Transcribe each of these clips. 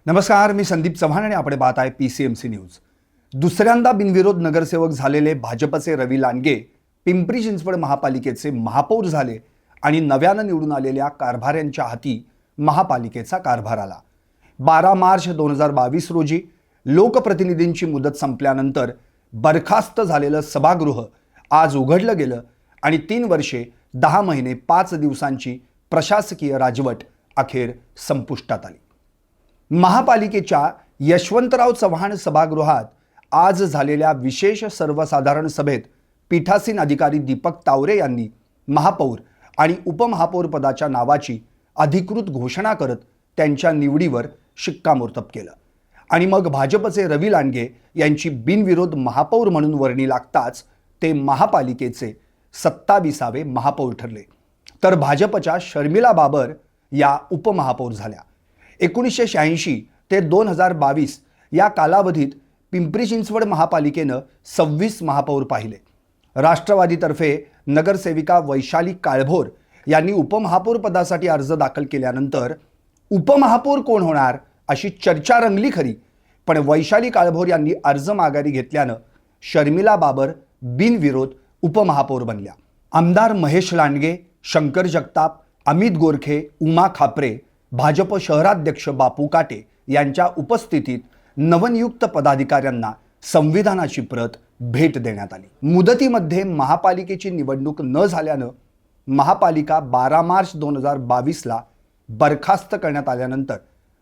नमस्कार, मी संदीप चव्हाण आणि आपण पाहत आहे PCMC न्यूज। दुसऱ्यांदा बिनविरोध नगरसेवक झालेले भाजपचे रवी लांडगे पिंपरी चिंचवड महापालिकेचे महापौर झाले आणि नव्यानं निवडून आलेल्या कारभाऱ्यांच्या हाती महापालिकेचा कारभार आला। 12 मार्च 2022 रोजी लोकप्रतिनिधींची मुदत संपल्यानंतर बरखास्त झालेलं सभागृह आज उघडलं गेलं आणि 3 वर्षे 10 महिने 5 दिवसांची प्रशासकीय राजवट अखेर संपुष्टात आली। महापालिकेच्या यशवंतराव चव्हाण सभागृहात आज झालेल्या विशेष सर्वसाधारण सभेत पीठासीन अधिकारी दीपक तावरे यांनी महापौर आणि उपमहापौर पदाच्या नावाची अधिकृत घोषणा करत त्यांच्या निवडीवर शिक्कामोर्तब केलं आणि मग भाजपचे रवी लांडगे यांची बिनविरोध महापौर म्हणून वर्णी लागताच ते महापालिकेचे 27वे महापौर ठरले, तर भाजपच्या शर्मिला बाबर या उपमहापौर झाल्या। 1986 ते 2022 या कालावधीत पिंपरी चिंचवड महापालिकेनं 26 महापौर पाहिले। राष्ट्रवादीतर्फे नगरसेविका वैशाली काळभोर यांनी उपमहापौर पदासाठी अर्ज दाखल केल्यानंतर उपमहापौर कोण होणार अशी चर्चा रंगली खरी, पण वैशाली काळभोर यांनी अर्ज माघारी घेतल्यानं शर्मिला बाबर बिनविरोध उपमहापौर बनल्या। आमदार महेश लांडगे, शंकर जगताप, अमित गोरखे, उमा खापरे, भाजप शहराध्यक्ष बापू काटे यांच्या उपस्थितीत नवनियुक्त पदाधिकाऱ्यांना संविधानाची प्रत भेट देण्यात आली। मुदतीमध्ये महापालिकेची निवडणूक न झाल्यानं महापालिका 12 मार्च 2022 ला बरखास्त करण्यात आल्यानंतर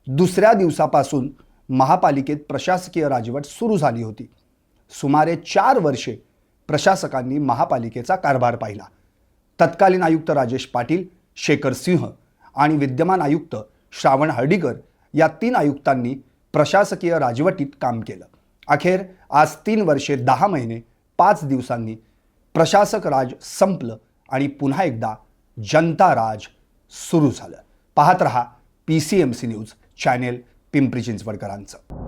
दुसऱ्या दिवसापासून महापालिकेत प्रशासकीय राजवट सुरू झाली होती। सुमारे 4 वर्षे प्रशासकांनी महापालिकेचा कारभार पाहिला। तत्कालीन आयुक्त राजेश पाटील, शेखर सिंह आणि विद्यमान आयुक्त श्रावण हर्डीकर या 3 आयुक्तांनी प्रशासकीय राजवटीत काम केलं। अखेर आज 3 वर्षे 10 महिने 5 दिवसांनी प्रशासक राज संपलं आणि पुन्हा एकदा जनता राज सुरू झालं। पाहत रहा PCMC न्यूज चॅनेल पिंपरी चिंचवडकरांचं।